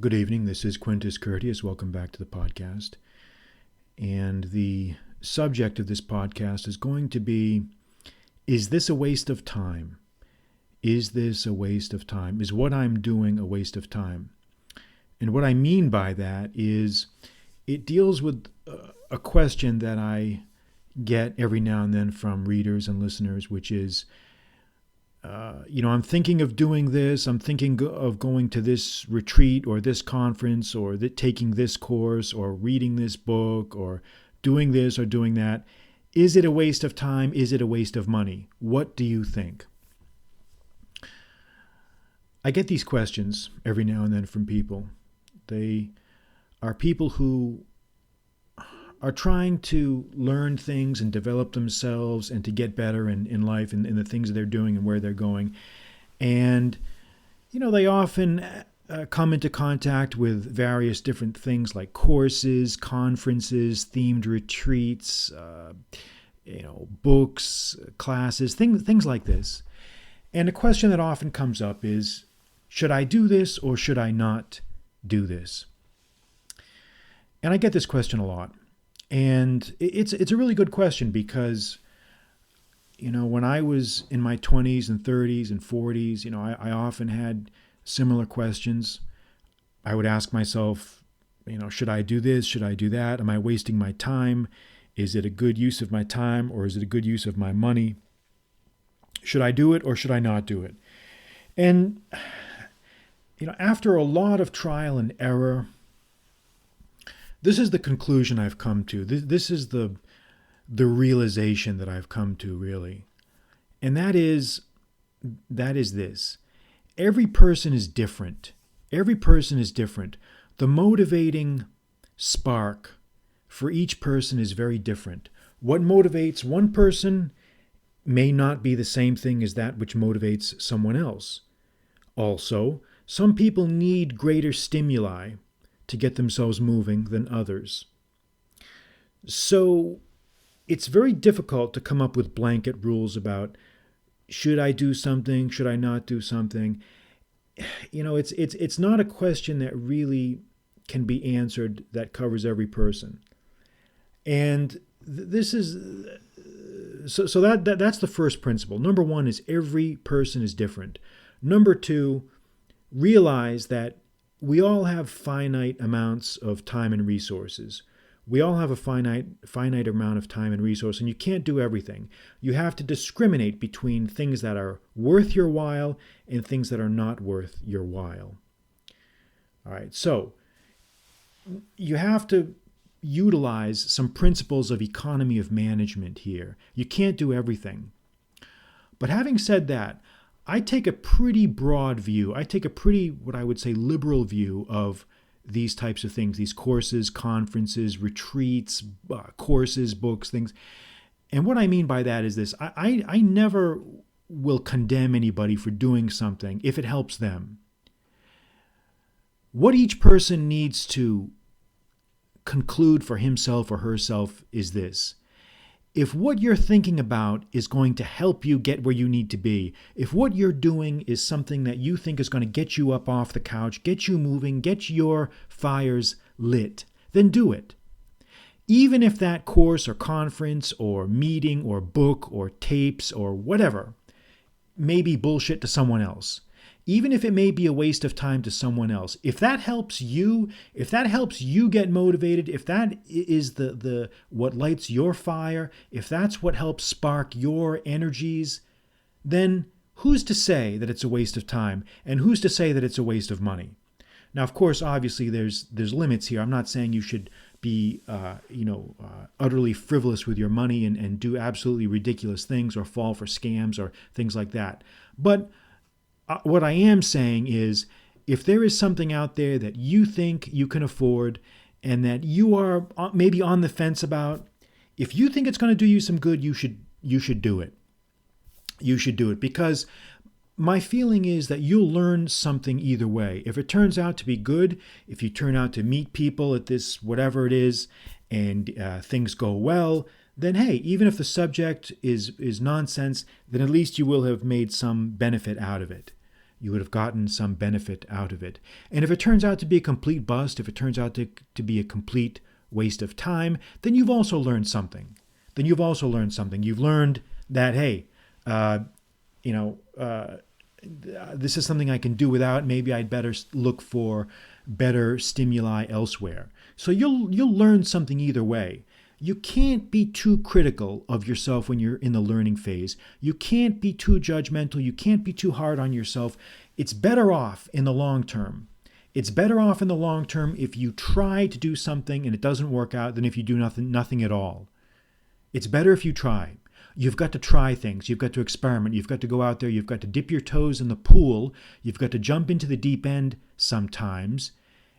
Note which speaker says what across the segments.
Speaker 1: Good evening. This is Quintus Curtius. Welcome back to the podcast. And the subject of this podcast is going to be, is this a waste of time? Is this a waste of time? Is what I'm doing a waste of time? And what I mean by that is it deals with a question that I get every now and then from readers and listeners, which is, I'm thinking of doing this. I'm thinking of going to this retreat or this conference or taking this course or reading this book or doing this or doing that. Is it a waste of time? Is it a waste of money? What do you think? I get these questions every now and then from people. They are people who are trying to learn things and develop themselves and to get better in life and in the things that they're doing and where they're going. And, they often come into contact with various different things like courses, conferences, themed retreats, books, classes, things like this. And a question that often comes up is, should I do this or should I not do this? And I get this question a lot. And it's a really good question because, when I was in my 20s and 30s and 40s, I often had similar questions. I would ask myself, should I do this? Should I do that? Am I wasting my time? Is it a good use of my time or is it a good use of my money? Should I do it or should I not do it? And, after a lot of trial and error, this is the conclusion I've come to. This is the realization that I've come to, really. And that is this. Every person is different. Every person is different. The motivating spark for each person is very different. What motivates one person may not be the same thing as that which motivates someone else. Also, some people need greater stimuli to get themselves moving than others. So it's very difficult to come up with blanket rules about should I do something, should I not do something. It's not a question that really can be answered that covers every person. And this is so that's the first principle. Number one is every person is different. Number two, realize that we all have finite amounts of time and resources. We all have a finite amount of time and resource, and you can't do everything. You have to discriminate between things that are worth your while and things that are not worth your while. All right, so you have to utilize some principles of economy of management here. You can't do everything. But having said that, I take a pretty broad view. I take a pretty, what I would say, liberal view of these types of things, these courses, conferences, retreats, courses, books, things. And what I mean by that is this. I never will condemn anybody for doing something if it helps them. What each person needs to conclude for himself or herself is this. If what you're thinking about is going to help you get where you need to be, if what you're doing is something that you think is going to get you up off the couch, get you moving, get your fires lit, then do it. Even if that course or conference or meeting or book or tapes or whatever may be bullshit to someone else, even if it may be a waste of time to someone else, if that helps you get motivated, if that is the what lights your fire, if that's what helps spark your energies, then who's to say that it's a waste of time? And who's to say that it's a waste of money? Now, of course, obviously there's limits here. I'm not saying you should be utterly frivolous with your money and do absolutely ridiculous things or fall for scams or things like that. But what I am saying is, if there is something out there that you think you can afford and that you are maybe on the fence about, if you think it's going to do you some good, you should do it. You should do it because my feeling is that you'll learn something either way. If it turns out to be good, if you turn out to meet people at this whatever it is and things go well, then hey, even if the subject is nonsense, then at least you will have made some benefit out of it. You would have gotten some benefit out of it. And if it turns out to be a complete bust, if it turns out to be a complete waste of time, then you've also learned something. You've learned that, hey, this is something I can do without. Maybe I'd better look for better stimuli elsewhere. So you'll learn something either way. You can't be too critical of yourself when you're in the learning phase. You can't be too judgmental. You can't be too hard on yourself. It's better off in the long term. It's better off in the long term if you try to do something and it doesn't work out than if you do nothing at all. It's better if you try. You've got to try things. You've got to experiment. You've got to go out there. You've got to dip your toes in the pool. You've got to jump into the deep end sometimes.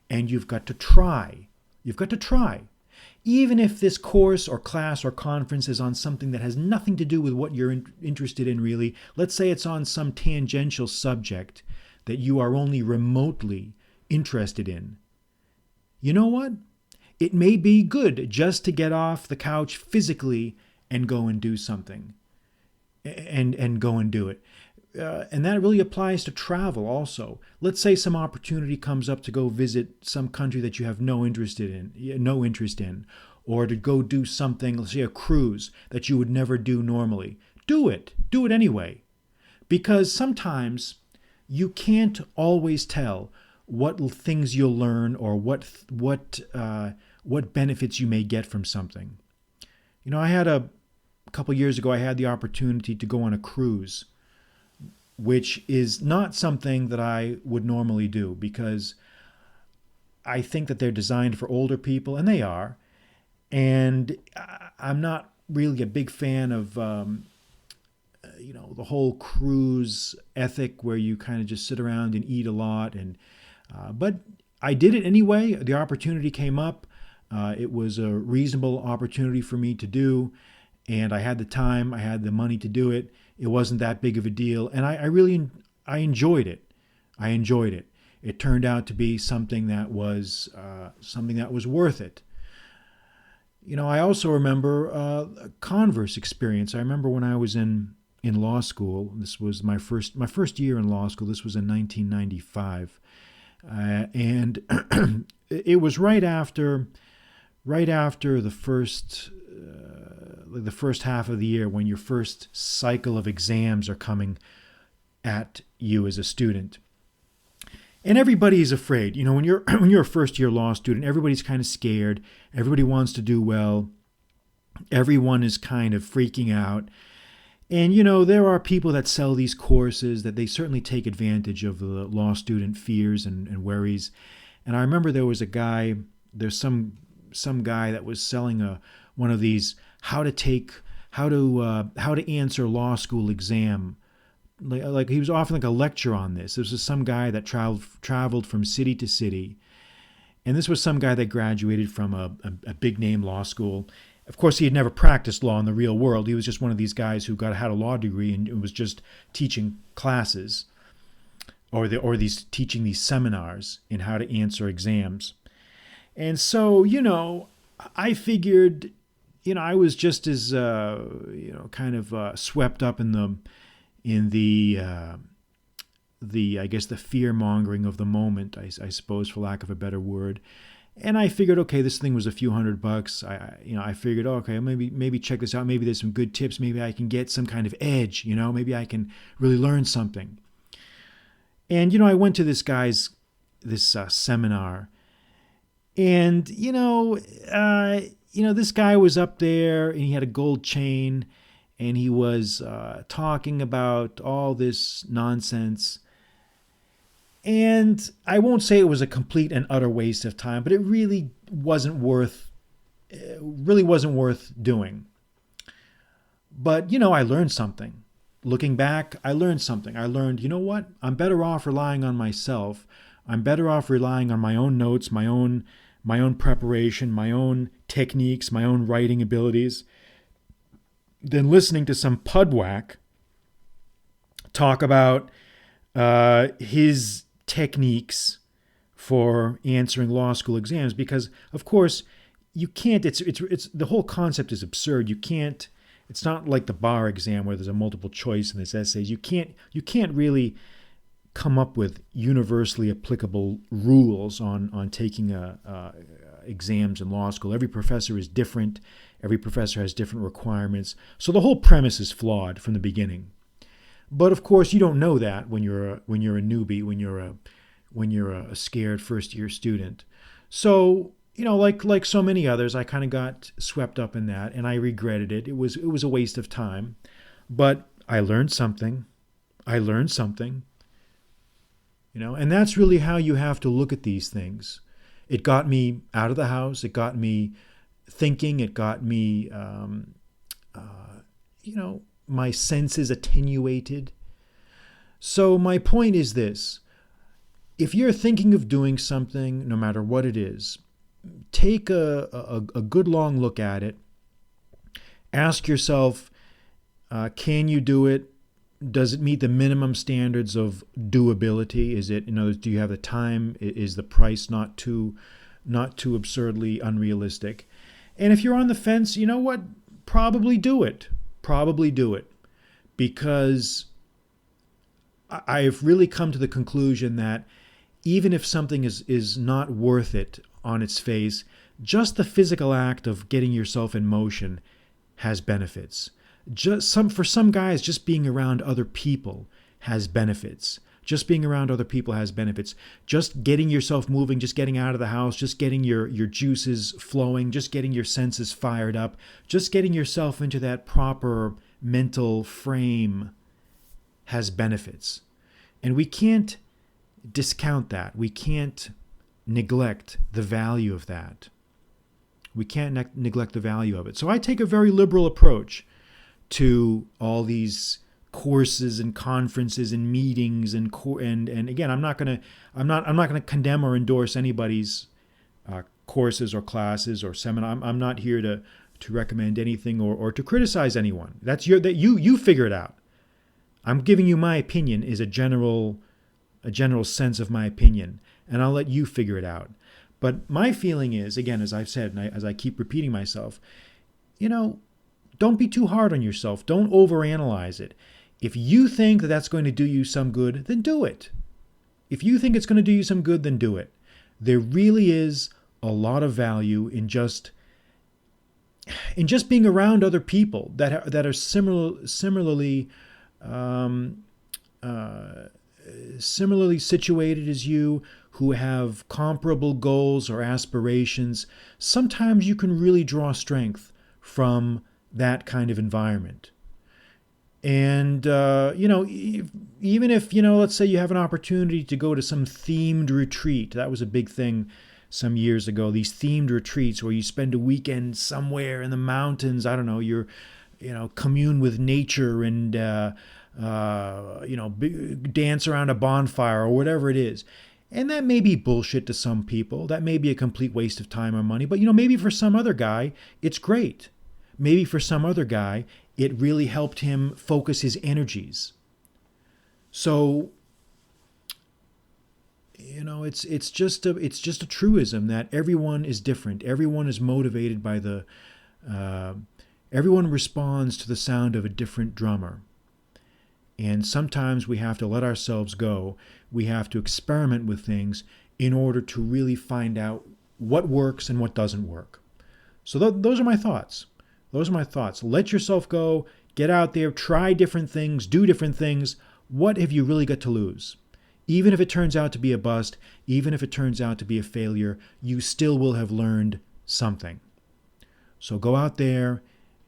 Speaker 1: And you've got to try. You've got to try. Even if this course or class or conference is on something that has nothing to do with what you're interested in really, let's say it's on some tangential subject that you are only remotely interested in. You know what? It may be good just to get off the couch physically and go and do something. And go and do it. And that really applies to travel also. Let's say some opportunity comes up to go visit some country that you have no interest in, or to go do something, let's say a cruise that you would never do normally. Do it anyway. Because sometimes you can't always tell what things you'll learn or what benefits you may get from something. I had a couple years ago, I had the opportunity to go on a cruise, which is not something that I would normally do because I think that they're designed for older people, and they are. And I'm not really a big fan of, the whole cruise ethic where you kind of just sit around and eat a lot. But I did it anyway. The opportunity came up. It was a reasonable opportunity for me to do. And I had the time, I had the money to do it. It wasn't that big of a deal. And I enjoyed it. It turned out to be something that was worth it. I also remember a converse experience. I remember when I was in law school. This was my first year in law school. This was in 1995. And it was right after the first half of the year, when your first cycle of exams are coming at you as a student. And everybody is afraid. When you're a first year law student, everybody's kind of scared. Everybody wants to do well. Everyone is kind of freaking out. And, there are people that sell these courses that they certainly take advantage of the law student fears and worries. And I remember there's some guy that was selling one of these how to answer law school exam. Like he was offering like a lecture on this. This was some guy that traveled from city to city. And this was some guy that graduated from a big name law school. Of course, he had never practiced law in the real world. He was just one of these guys who had a law degree and was just teaching classes or teaching these seminars in how to answer exams. And so, I figured, I was just as, swept up in the I guess the fear mongering of the moment, I suppose, for lack of a better word. And I figured, okay, this thing was a few $100. I figured, okay, maybe check this out. Maybe there's some good tips. Maybe I can get some kind of edge. Maybe I can really learn something. And I went to this seminar, and this guy was up there, and he had a gold chain, and he was talking about all this nonsense. And I won't say it was a complete and utter waste of time, but it really wasn't worth doing. But, I learned something. Looking back, I learned something. I learned, you know what? I'm better off relying on myself. I'm better off relying on my own notes, my own preparation, my own techniques, my own writing abilities, than listening to some pudwhack talk about his techniques for answering law school exams. Because, of course, you can't. It's the whole concept is absurd. You can't. It's not like the bar exam where there's a multiple choice and there's essays. You can't really come up with universally applicable rules on taking exams in law school. Every professor is different. Every professor has different requirements. So the whole premise is flawed from the beginning. But of course, you don't know that when you're a newbie, when you're a scared first year student. So like so many others, I kind of got swept up in that, and I regretted it. It was a waste of time, but I learned something. And that's really how you have to look at these things. It got me out of the house. It got me thinking. It got me, my senses attenuated. So my point is this. If you're thinking of doing something, no matter what it is, take a good long look at it. Ask yourself, can you do it? Does it meet the minimum standards of doability? Is it, do you have the time? Is the price not too absurdly unrealistic? And if you're on the fence, you know what? Probably do it. Because I've really come to the conclusion that even if something is not worth it on its face, just the physical act of getting yourself in motion has benefits. For some guys, just being around other people has benefits. Just being around other people has benefits. Just getting yourself moving, just getting out of the house, just getting your juices flowing, just getting your senses fired up, just getting yourself into that proper mental frame has benefits. And we can't discount that. We can't neglect the value of that. We can't neglect the value of it. So I take a very liberal approach to all these courses and conferences and meetings and again, I'm not going to condemn or endorse anybody's courses or classes or seminar. I'm not here to recommend anything or to criticize anyone. You figure it out. I'm giving you my opinion is a general sense of my opinion, and I'll let you figure it out. But my feeling is, again, as I've said, and as I keep repeating myself, don't be too hard on yourself. Don't overanalyze it. If you think that that's going to do you some good, then do it. If you think it's going to do you some good, then do it. There really is a lot of value in just being around other people that are similarly situated as you, who have comparable goals or aspirations. Sometimes you can really draw strength from that kind of environment. And, even if, let's say you have an opportunity to go to some themed retreat. That was a big thing some years ago, these themed retreats where you spend a weekend somewhere in the mountains. I don't know, you're, commune with nature and, dance around a bonfire or whatever it is. And that may be bullshit to some people. That may be a complete waste of time or money. But, maybe for some other guy, it's great. Maybe for some other guy, it really helped him focus his energies. So, it's just a truism that everyone is different. Everyone is motivated by everyone responds to the sound of a different drummer. And sometimes we have to let ourselves go. We have to experiment with things in order to really find out what works and what doesn't work. So those are my thoughts. Let yourself go. Get out there. Try different things. Do different things. What have you really got to lose? Even if it turns out to be a bust, even if it turns out to be a failure, you still will have learned something. So go out there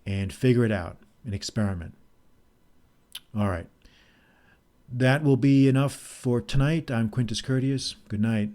Speaker 1: and figure it out and experiment. All right. That will be enough for tonight. I'm Quintus Curtius. Good night.